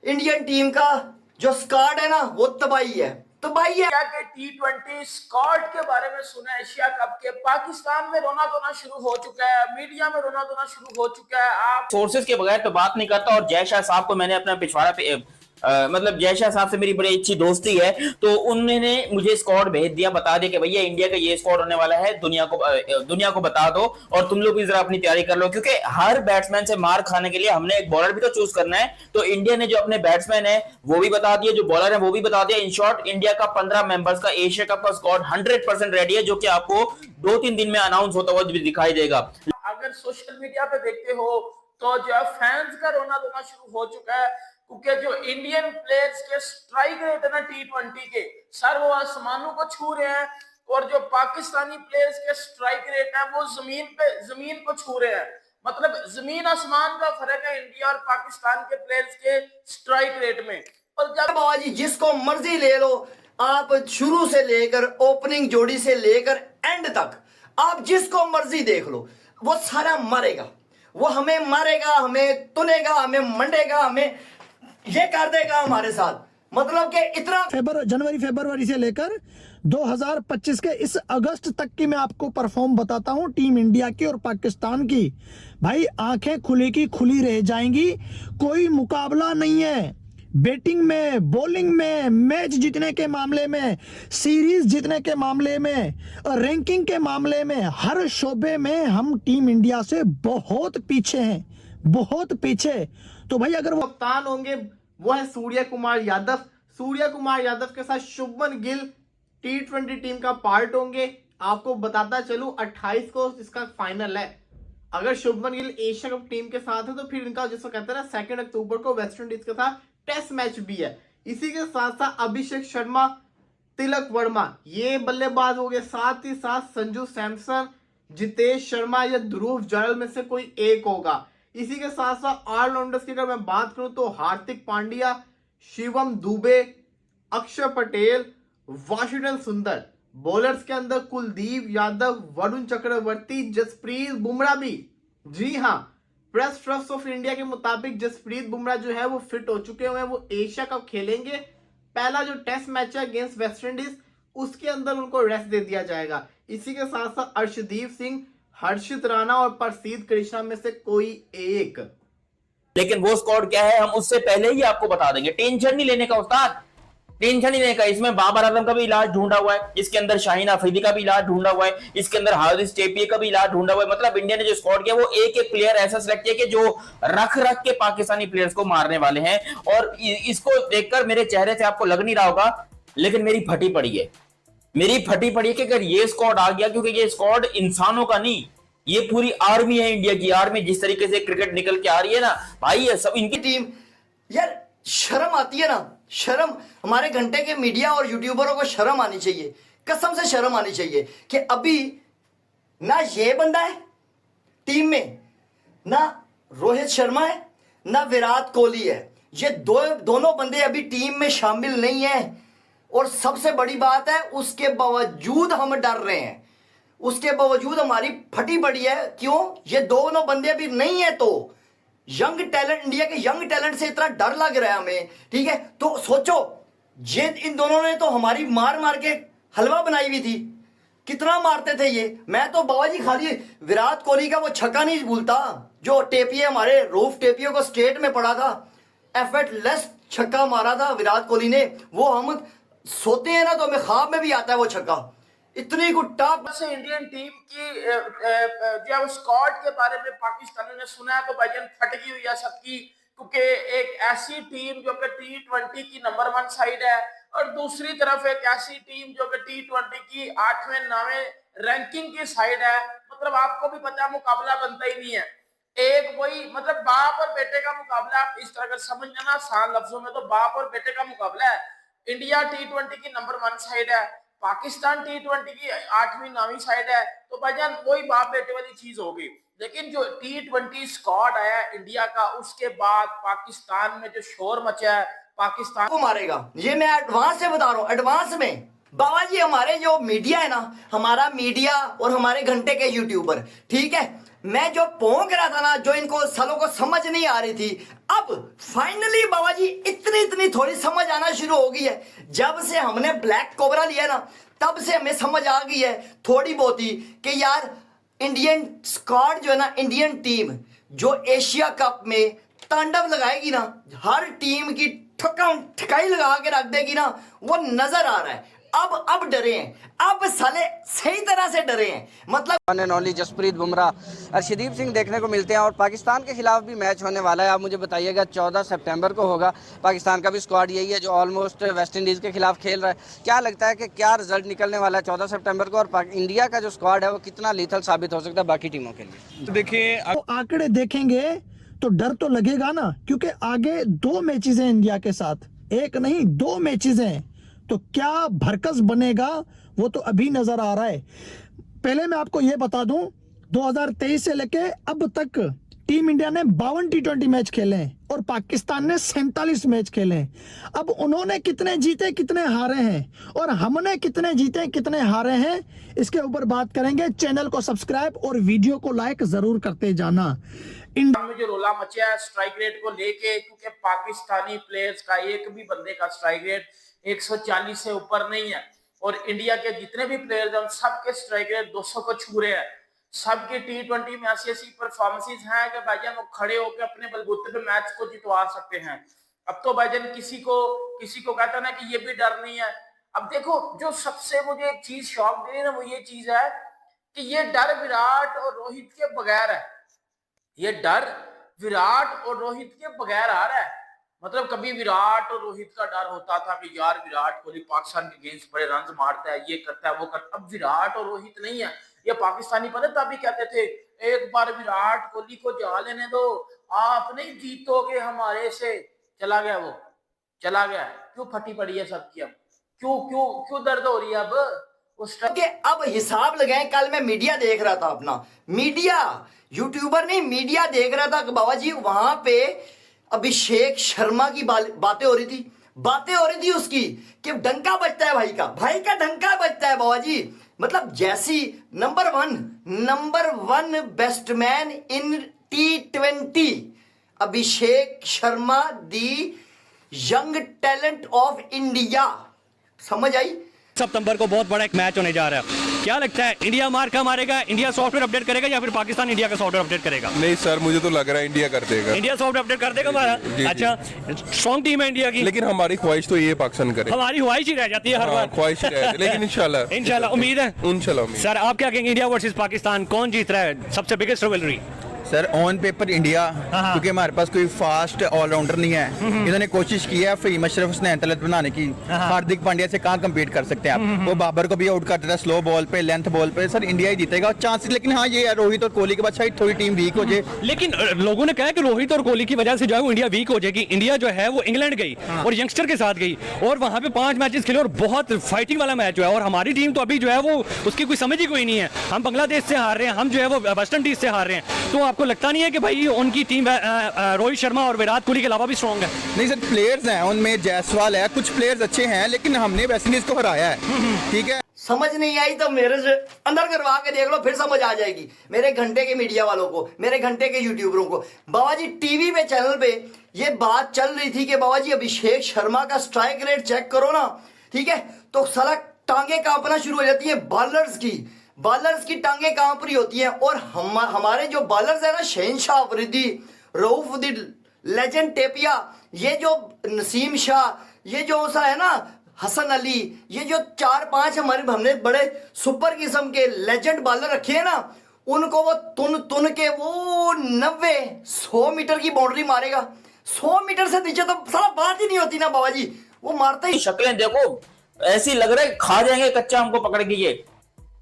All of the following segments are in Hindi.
इंडियन टीम का जो स्क्वाड है ना वो तबाही है, तबाही है। क्या के T20 स्क्वाड के बारे में सुना एशिया कप के? पाकिस्तान में रोना धोना शुरू हो चुका है, मीडिया में रोना धोना शुरू हो चुका है। आप सोर्सेज के बगैर तो बात नहीं करता। और जय शाह साहब को मैंने अपना पिछवाड़ा पे मतलब जय शाह साहब से मेरी बड़ी अच्छी दोस्ती है, तो उन्होंने मुझे स्क्वाड भेज दिया, बता दिया कि भैया इंडिया का ये स्क्वाड होने वाला है, दुनिया को बता दो और तुम लोग भी जरा अपनी तैयारी कर लो, क्योंकि हर बैट्समैन से मार खाने के लिए हमने एक बॉलर भी तो चूज करना है। तो इंडिया ने जो अपने बैट्समैन है वो भी बता दिया, जो बॉलर है वो भी बता दिया। इन शॉर्ट इंडिया का 15 मेंबर्स का एशिया कप का स्क्वाड 100% रेडी है, जो कि आपको 2-3 दिन में अनाउंस होता हुआ दिखाई देगा। अगर सोशल मीडिया पे देखते हो तो जो है फैंस का रोना धोना शुरू हो चुका है, क्योंकि जो इंडियन प्लेयर्स के स्ट्राइक रेट है ना T20 के, सर वो आसमानों को छू रहे हैं, और जो पाकिस्तानी प्लेयर्स के स्ट्राइक रेट है वो जमीन को छू रहे हैं। मतलब जमीन आसमान का फर्क है इंडिया और पाकिस्तान के प्लेयर्स के स्ट्राइक रेट में। और जब बाबा जी जिसको मर्जी ले लो, आप शुरू से लेकर ओपनिंग जोड़ी से लेकर एंड तक आप जिसको मर्जी देख लो, वो सारा मरेगा, वो हमें मारेगा, हमें तुनेगा, हमें मंडेगा, हमें ये कर देगा हमारे साथ। मतलब कि इतना जनवरी फरवरी से लेकर 2025 के इस अगस्त तक की मैं आपको परफॉर्म बताता हूं टीम इंडिया की और पाकिस्तान की। भाई आंखें खुली की खुली रह जाएंगी, कोई मुकाबला नहीं है। बैटिंग में, बॉलिंग में, मैच जीतने के मामले में, सीरीज जीतने के मामले में, रैंकिंग के मामले में, हर शोबे में हम टीम इंडिया से बहुत पीछे हैं, बहुत पीछे। तो भाई अगर वो कप्तान होंगे वो है सूर्य कुमार यादव। सूर्य कुमार यादव के साथ शुभमन गिल T20 टीम का पार्ट होंगे। आपको बताता चलूं 28 को इसका फाइनल है। अगर Shubman Gill Asia cup team के साथ है तो फिर इनका जिसको कहते हैं ना 2 अक्टूबर को वेस्ट इंडीज के साथ टेस्ट मैच भी है। इसी के साथ साथ अभिषेक शर्मा, तिलक वर्मा ये बल्लेबाज हो गए, साथ ही साथ संजू सैमसन, जितेश शर्मा या ध्रुव जरल में से कोई एक होगा। इसी के साथ साथ ऑलराउंडर्स की अगर मैं बात करूं तो हार्दिक पांड्या, शिवम दुबे, अक्षर पटेल, वाशिंगटन सुंदर। बॉलर्स के अंदर कुलदीप यादव, वरुण चक्रवर्ती, जसप्रीत बुमराह भी। जी हाँ, प्रेस ट्रस्ट ऑफ इंडिया के मुताबिक जसप्रीत बुमराह जो है वो फिट हो चुके हुए हैं, वो एशिया कप खेलेंगे। पहला जो टेस्ट मैच है अगेंस्ट वेस्ट इंडीज उसके अंदर उनको रेस्ट दे दिया जाएगा। इसी के साथ साथ अर्शदीप सिंह, हर्षित राणा और प्रसिद्ध कृष्णा में से कोई एक। लेकिन वो स्क्वाड क्या है हम उससे पहले ही आपको बता देंगे। टेंशन नहीं लेने का उस्ताद, टेंशन नहीं लेने का। इसमें बाबर आजम का भी इलाज ढूंढा हुआ है, इसके अंदर शाहीन अफरीदी का भी इलाज ढूंढा हुआ है, इसके अंदर हारिस टेपिए का भी इलाज ढूंढा हुआ है। मतलब इंडिया ने जो स्क्वाड किया वो एक एक प्लेयर ऐसा सिलेक्ट किया कि जो रख रख के पाकिस्तानी प्लेयर्स को मारने वाले हैं। और इसको देखकर मेरे चेहरे से आपको लग नहीं रहा होगा, लेकिन मेरी फटी पड़ी है, मेरी फटी पड़ी है कि अगर ये स्क्वाड आ गया, क्योंकि ये स्क्वाड इंसानों का नहीं, ये पूरी आर्मी है, इंडिया की आर्मी। जिस तरीके से क्रिकेट निकल के आ रही है ना भाई, ये सब इनकी टीम। यार शर्म आती है ना, शर्म। हमारे घंटे के मीडिया और यूट्यूबरों को शर्म आनी चाहिए, कसम से शर्म आनी चाहिए कि अभी ना ये बंदा है टीम में, ना रोहित शर्मा है, ना विराट कोहली है। ये दोनों बंदे अभी टीम में शामिल नहीं है। और सबसे बड़ी बात है, उसके बावजूद हम डर रहे हैं, उसके बावजूद हमारी फटी पड़ी है। क्यों? ये दोनों बंदे अभी नहीं है। तो यंग टैलेंट, इंडिया के यंग टैलेंट से इतना डर लग रहा है हमें, ठीक है? तो सोचो, ये इन दोनों ने तो हमारी मार मार के हलवा बनाई हुई थी, कितना मारते थे ये। मैं तो बाबा जी खाली विराट कोहली का वो छक्का नहीं भूलता जो टेपिए, हमारे रूफ टेपियो को स्टेट में पड़ा था, एफर्टलेस छक्का मारा था विराट कोहली ने। वो हम सोते हैं ना तो हमें ख्वाब में भी आता है वो छक्का। इतनी गुड टॉप से इंडियन टीम की जो स्क्वाड के बारे में पाकिस्तानियों ने सुना है तो भाईजान फटकी हुई है सबकी, क्योंकि एक ऐसी टीम जो कि T20 की नंबर 1 साइड है और दूसरी तरफ एक ऐसी टीम जो कि T20 की 8वें 9वें रैंकिंग की साइड है। मतलब आपको भी पता है मुकाबला बनता ही नहीं है। एक वही मतलब बाप और बेटे का मुकाबला, आप इस तरह का समझ लेना आसान लफ्जों में, तो बाप और बेटे का मुकाबला है। इंडिया T20 की नंबर 1 साइड है, पाकिस्तान T20 की 8वीं 9वीं साइड है, तो भाईजान वही बाप बेटे वाली चीज होगी। लेकिन जो T20 स्क्वाड आया इंडिया का, उसके बाद पाकिस्तान में जो शोर मचा है, पाकिस्तान को मारेगा। ये मैं एडवांस से बता रहा हूँ, एडवांस में। बाबा जी हमारे जो मीडिया है ना, हमारा मीडिया और हमारे घंटे के यूट्यूबर, ठीक है, मैं जो पोंक रहा था ना, जो इनको सालों को समझ नहीं आ रही थी, अब फाइनली बाबा जी इतनी थोड़ी समझ आना शुरू हो गई है। जब से हमने ब्लैक कोबरा लिया ना, तब से हमें समझ आ गई है थोड़ी बहुत ही कि यार इंडियन स्क्वाड जो है ना, इंडियन टीम जो एशिया कप में तांडव लगाएगी ना, हर टीम की ठकाई लगा के रख देगी ना, वो नजर आ रहा है। अब डरे हैं, अब साले सही तरह से डरे हैं। मतलब नॉली जसप्रीत बुमराह, अर्शदीप सिंह देखने को मिलते हैं और पाकिस्तान के खिलाफ भी मैच होने वाला है। आप मुझे बताइएगा 14 सितंबर को होगा। पाकिस्तान का भी स्क्वाड यही है जो ऑलमोस्ट वेस्ट इंडीज़ के खिलाफ खेल रहा है। क्या लगता है कि क्या रिजल्ट निकलने वाला है 14 सितंबर को, और इंडिया का जो स्क्वाड है वो कितना लीथल साबित हो सकता है बाकी टीमों के लिए? तो देखिए, आंकड़े देखेंगे तो डर तो लगेगा ना, क्योंकि आगे 2 मैचेस हैं इंडिया के साथ, एक नहीं 2 मैचेस हैं। तो क्या भरकस बनेगा वो तो अभी नजर आ रहा है। पहले मैं आपको यह बता दूं, 2023 से लेके अब तक टीम इंडिया ने 52 T20 मैच खेले हैं और पाकिस्तान ने 47 मैच खेले हैं। अब उन्होंने कितने जीते कितने हारे हैं और हमने कितने जीते कितने हारे हैं, इसके ऊपर बात करेंगे। चैनल को सब्सक्राइब और वीडियो को लाइक जरूर करते जाना। में जो रोला मचा है स्ट्राइक रेट को लेके, क्योंकि पाकिस्तानी प्लेयर्स का एक भी बंदे का स्ट्राइक रेट 140 से ऊपर नहीं है, और इंडिया के जितने भी प्लेयर्स हैं सबके स्ट्राइक रेट 200 को छू रहे हैं। सबके T20 में ऐसी परफॉर्मेंसेस हैं कि भाईजान वो खड़े होकर अपने बलबूते पे मैच को जितवा सकते हैं। अब तो भाईजान किसी को कहता ना कि ये भी डर नहीं है। अब देखो, जो सबसे मुझे एक चीज शौक दे रही है ना, वो ये चीज है कि ये डर विराट और रोहित के बगैर है। ये डर विराट और रोहित के बगैर आ रहा है। मतलब कभी विराट और रोहित का डर होता था कि यार विराट कोहली पाकिस्तान के अगेंस्ट बड़े रन मारता है, ये करता है वो करता है। अब विराट और रोहित नहीं है। ये पाकिस्तानी पता तभी कहते थे एक बार विराट कोहली को जा लेने दो, आप नहीं जीतोगे हमारे से। चला गया, वो चला गया। क्यों फटी पड़ी है सबकी? अब क्यों दर्द हो रही है अब उस के अब हिसाब लगाएं। कल मैं मीडिया देख रहा था, अपना मीडिया, यूट्यूबर नहीं मीडिया देख रहा था बाबा जी। वहां पे अभिषेक शर्मा की बातें हो रही थी उसकी, कि डंका बजता है भाई का डंका बजता है बाबा जी। मतलब जैसी number one batsman in T20 Abhishek Sharma, the young talent of India. समझ आई? सितंबर को बहुत बड़ा एक मैच होने जा रहा है। क्या लगता है, इंडिया मार्का मारेगा, इंडिया सॉफ्टवेयर अपडेट करेगा या फिर पाकिस्तान इंडिया का सॉफ्टवेयर अपडेट करेगा? नहीं सर, मुझे तो लग रहा है इंडिया कर देगा। इंडिया सॉफ्टवेयर अपडेट कर देगा हमारा? अच्छा, स्ट्रॉन्ग टीम है इंडिया की, लेकिन हमारी ख्वाहिश तो ये पाकिस्तान करे। हमारी ख्वाहिश ही रह जाती है हर बार। ख्वाहिश ही रह जाती है, लेकिन इंशाल्लाह उम्मीद है। इंशाल्लाह। सर आप क्या कहेंगे, इंडिया वर्सेस पाकिस्तान कौन जीत रहा है? सबसे biggest rivalry sir on paper India, क्योंकि हमारे पास कोई फास्ट ऑलराउंडर नहीं है। इन्होंने कोशिश की है फहीम अशरफ हुसैन तलत बनाने की। हार्दिक पांड्या से कहाँ कम्पीट कर सकते हैं आप? वो बाबर को भी आउट कर देता है स्लो बॉल पे, लेंथ बॉल पे। सर इंडिया ही जीतेगा और चांसेस, लेकिन हाँ ये है रोहित और कोहली के बाद शायद थोड़ी टीम वीक हो जाए। लेकिन लोगों ने कहा कि रोहित और कोहली की वजह से जो है वो इंडिया वीक हो जाएगी। इंडिया जो है वो इंग्लैंड गई और यंगस्टर के साथ गई और वहां पे 5 मैचेस खेले और बहुत फाइटिंग वाला मैच हुआ है। और हमारी टीम तो अभी जो है वो उसकी कोई समझ ही कोई नहीं है। हम बांग्लादेश से हार रहे हैं, हम जो है वो वेस्ट इंडीज से हार रहे हैं। तो आपको लगता नहीं है कि भाई उनकी टीम रोहित शर्मा और विराट कोहली के अलावा भी स्ट्रॉन्ग है? नहीं सर, प्लेयर्स हैं उनमें, जायसवाल है, कुछ प्लेयर्स अच्छे हैं, लेकिन हमने वेस्ट इंडीज को हराया है। ठीक है, समझ नहीं आई तो मेरे से अंदर करवा के देख लो, फिर समझ आ जाएगी। मेरे घंटे के मीडिया वालों को, मेरे घंटे के यूट्यूबरों को। बाबा जी टीवी पे चैनल पे ये बात चल रही थी कि बाबा जी अभिषेक शर्मा का स्ट्राइक रेट चेक करो ना, ठीक है, तो साला टांगे कांपना शुरू हो जाती है। बॉलर्स की टांगे कांप रही होती हैं। और हमारे जो बॉलर्स है ना, शहनशाह अफरीदी, रऊफ द लेजेंड टेपिया, ये जो नसीम शाह, ये जो सा है ना हसन अली, ये जो 4-5 हमने बड़े सुपर किस्म के लेजेंड बॉलर रखे हैं ना, उनको वो तुन के वो 90-100 मीटर की बाउंड्री मारेगा। 100 मीटर से नीचे तो साला बात ही नहीं होती ना बाबा जी, वो मारता ही। शक्लें देखो, ऐसी लग रहा है खा जाएंगे कच्चा हमको पकड़ के। ये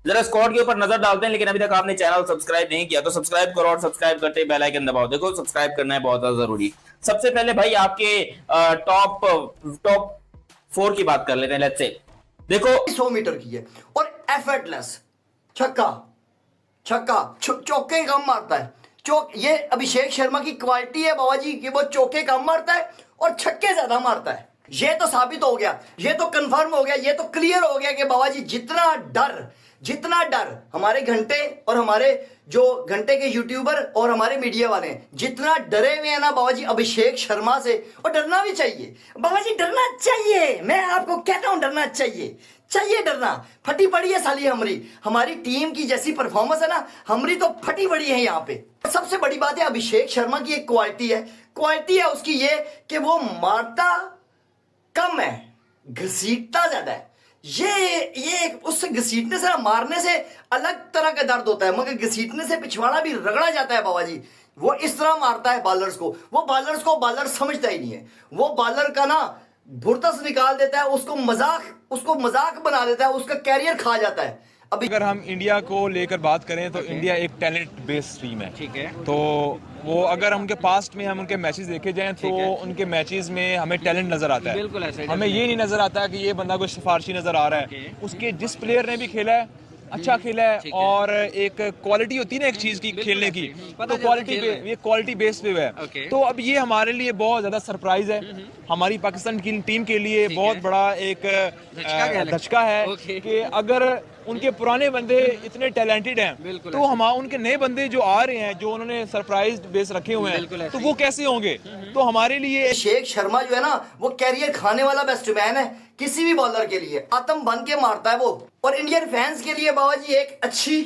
जरा स्क्वाड के ऊपर नजर डालते हैं, लेकिन अभी तक आपने चैनल सब्सक्राइब नहीं किया तो सब्सक्राइब करो और सब्सक्राइब करते बेल आइकन दबाओ। देखो सब्सक्राइब करना है बहुत ज्यादा जरूरी। सबसे पहले भाई आपके टॉप 4 की बात कर लेते हैं। लेट्स से देखो 100 मीटर की है और एफर्टलेस छक्का चौके कम मारता है। ये अभिषेक शर्मा की क्वालिटी है बाबा जी कि वो चौके कम मारता है और छक्के ज्यादा मारता है। ये तो साबित हो गया, ये तो कंफर्म हो गया, ये तो क्लियर हो गया कि बाबा जी जितना डर जितना डर हमारे घंटे और हमारे जो घंटे के यूट्यूबर और हमारे मीडिया वाले हैं, जितना डरे हुए हैं ना बाबा जी अभिषेक शर्मा से, और डरना भी चाहिए बाबा जी, डरना चाहिए। मैं आपको कहता हूं डरना चाहिए डरना। फटी पड़ी है साली हमारी टीम की जैसी परफॉर्मेंस है ना, हमारी तो फटी पड़ी है यहाँ पे। सबसे बड़ी बात है अभिषेक शर्मा की एक क्वालिटी है उसकी ये कि वो मारता कम है, घसीटता ज्यादा है। ये उससे घसीटने से मारने से अलग तरह का दर्द होता है, मगर घसीटने से पिछवाड़ा भी रगड़ा जाता है बाबा जी। वो इस तरह मारता है बॉलर्स को, वो बॉलर्स को बॉलर समझता ही नहीं है। वो बॉलर का ना भुरतस निकाल देता है, उसको मजाक बना देता है, उसका कैरियर खा जाता है। अभी अगर हम इंडिया को लेकर बात करें तो इंडिया एक टैलेंट बेस्ड टीम है। ठीक है। तो वो अगर हम उनके पास्ट में हम उनके मैचेस देखे जाएं तो उनके मैचेस में हमें टैलेंट नजर आता है। बिल्कुल ऐसा ही। हमें ये नहीं नजर आता कि ये बंदा कोई सिफारशी नजर आ रहा है। उसके जिस प्लेयर ने भी खेला है अच्छा खेला है, और एक क्वालिटी होती है ना एक चीज की खेलने की, तो क्वालिटी बेस पे है। तो अब ये हमारे लिए बहुत ज्यादा सरप्राइज है, हमारी पाकिस्तान की टीम के लिए बहुत बड़ा एक धचका है कि अगर उनके पुराने बंदे इतने टैलेंटेड हैं तो हम उनके नए बंदे जो आ रहे हैं, जो उन्होंने सरप्राइज बेस रखे हुए हैं, तो वो कैसे होंगे। तो हमारे लिए अभिषेक शर्मा जो है ना वो कैरियर खाने वाला बैट्समैन है, किसी भी बॉलर के लिए आतंक बन के मारता है वो। और इंडियन फैंस के लिए बाबा जी एक अच्छी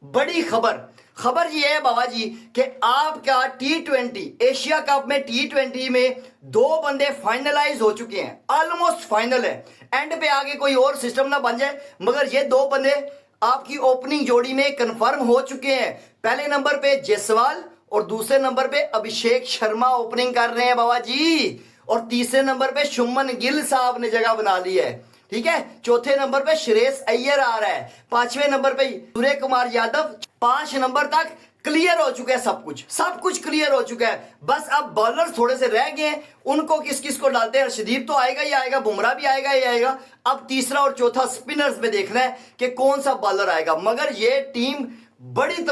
बड़ी खबर ये है बाबा जी कि आपका T20 एशिया कप में T20 में 2 बंदे फाइनलाइज हो चुके हैं, ऑलमोस्ट फाइनल है। एंड पे आगे कोई और सिस्टम ना बन जाए, मगर ये 2 बंदे आपकी ओपनिंग जोड़ी में कंफर्म हो चुके हैं। पहले नंबर पे जायसवाल और दूसरे नंबर पे अभिषेक शर्मा ओपनिंग कर रहे हैं बाबा जी, और तीसरे नंबर पे शुभमन गिल साहब ने जगह बना ली है। ठीक है, चौथे नंबर पे श्रेयस अय्यर आ रहा है, 5वें नंबर पे सूर्य कुमार यादव, 5 नंबर तक क्लियर हो चुका है, सब कुछ क्लियर हो चुका है। बस अब बॉलर थोड़े से रह गए हैं, उनको किस को डालते हैं। अर्शदीप तो आएगा ही आएगा, बुमराह भी आएगा ही आएगा। अब तीसरा और चौथा स्पिनर्स में देखना है कि कौन सा बॉलर आएगा। मगर ये टीम बड़ी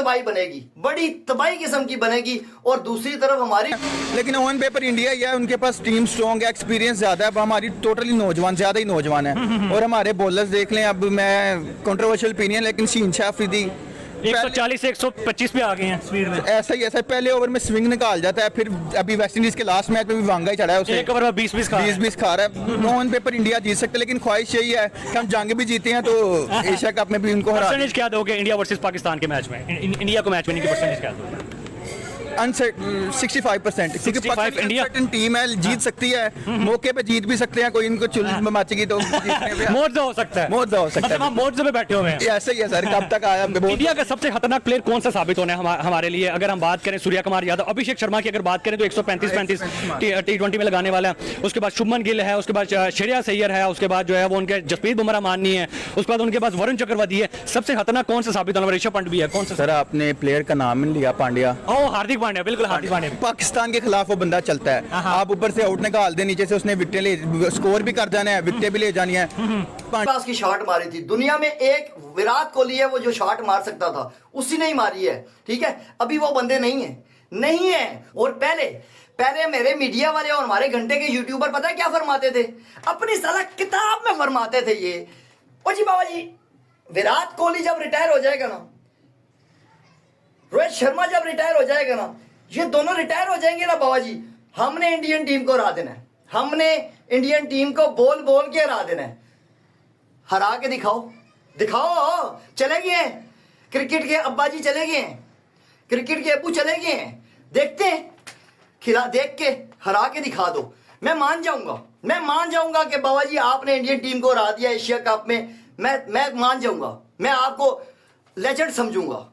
तबाही किस्म की बनेगी। और दूसरी तरफ हमारी, लेकिन ऑन पेपर इंडिया या उनके पास टीम स्ट्रॉन्ग है, एक्सपीरियंस ज्यादा है। अब हमारी टोटली ज्यादा ही नौजवान है। और हमारे बॉलर्स देख लें, अब मैं कंट्रोवर्शियल ओपिनियन, लेकिन शीन शाह अफरीदी 140 से 125 पे आ गए हैं स्पीड में। ऐसा ही पहले ओवर में स्विंग निकाल जाता है, फिर अभी वेस्ट इंडीज के लास्ट मैच में भी वांगा ही चढ़ा है, उसे एक ओवर में 20 खा रहा है। ऑन पेपर इंडिया जीत सकते, लेकिन ख्वाहिश यही है कि हम जंग भी जीते हैं तो एशिया कप में भी उनको हरा। परसेंटेज क्या दोगे इंडिया वर्सेस पाकिस्तान के मैच में? इंडिया को मैच विनिंग की परसेंटेज क्या दोगे? 65%। इंडिया टीम है, जीत सकती है, मौके पे जीत भी सकते हैं। कोई इनको चुल मचेगी तो मोर्चा हो सकता है। मतलब हम मोर्चे पे बैठे हुए हैं। ऐसे ही है सर, कब तक आया। इंडिया का सबसे खतरनाक प्लेयर कौन सा साबित होना है हमारे लिए? अगर हम बात करें सूर्य कुमार यादव, अभिषेक शर्मा की अगर बात करें तो 135 T20 में लगाने वाला है। उसके बाद शुभमन गिल है, उसके बाद श्रेयस अय्यर है, उसके बाद जो है वो उनके जसप्रीत बुमराह माननी है, उसके बाद उनके पास वरुण चक्रवर्ती है। सबसे खतरनाक कौन सा साबित होना है? ऋषभ पंत भी है। कौन सा सर? आपने प्लेयर का नाम लिया, पांड्या। हार्दिक पांड्या, बिल्कुल हार्दिक पांड्या। पाकिस्तान के खिलाफ वो बंदा चलता है, आप ऊपर से आउट निकाल दे, नीचे से उसने विकेट ले स्कोर भी कर जाना है, विकेट भी ले जानी है। पास की शॉट मारी थी दुनिया में, एक विराट कोहली है वो जो शॉट मार सकता था, उसी ने ही मारी है। ठीक है, अभी वो बंदे नहीं है। और पहले मेरे मीडिया वाले और हमारे घंटे के यूट्यूबर पता है क्या फरमाते थे? अपनी साला किताब में फरमाते थे ये, ओ जी बाबा जी, विराट कोहली जब रिटायर हो जाएगा ना, रोहित शर्मा जब रिटायर हो जाएगा ना, ये दोनों रिटायर हो जाएंगे ना बाबा जी, हमने इंडियन टीम को हरा देना है। हमने इंडियन टीम को बोल के हरा देना है। हरा के दिखाओ। चले गए हैं क्रिकेट के अब्बा जी, चले गए हैं क्रिकेट के अब्बू, चले गए हैं। देखते हैं, देख के हरा के दिखा दो। मैं मान जाऊंगा कि बाबा जी आपने इंडियन टीम को हरा दिया एशिया कप में। मैं मान जाऊंगा, मैं आपको लेजेंड समझूंगा।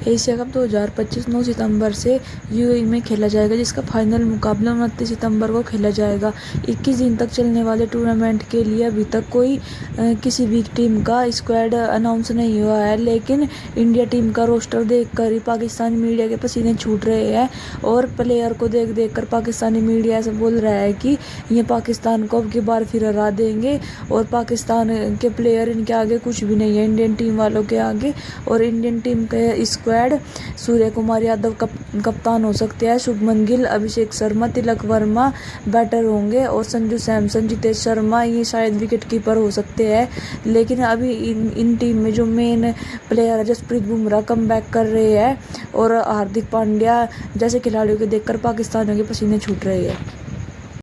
एशिया कप 2025 9 सितंबर से यूएई में खेला जाएगा, जिसका फाइनल मुकाबला 29 सितंबर को खेला जाएगा। 21 दिन तक चलने वाले टूर्नामेंट के लिए अभी तक कोई किसी भी टीम का स्क्वाड अनाउंस नहीं हुआ है, लेकिन इंडिया टीम का रोस्टर देखकर ही पाकिस्तानी मीडिया के पसीने छूट रहे हैं। और प्लेयर को देख कर पाकिस्तानी मीडिया ऐसा बोल रहा है कि ये पाकिस्तान को अब की बार फिर हरा देंगे, और पाकिस्तान के प्लेयर इनके आगे कुछ भी नहीं है, इंडियन टीम वालों के आगे। और इंडियन टीम के स्क्वाड। सूर्य कुमार यादव कप्तान हो सकते हैं। शुभमन गिल, अभिषेक शर्मा, तिलक वर्मा बैटर होंगे और संजू सैमसन, जितेश शर्मा ये शायद विकेट कीपर हो सकते हैं। लेकिन अभी इन टीम में जो मेन प्लेयर है जसप्रीत बुमराह कम बैक कर रहे हैं और हार्दिक पांड्या जैसे खिलाड़ियों को देखकर पाकिस्तानियों के पसीने छूट रहे हैं।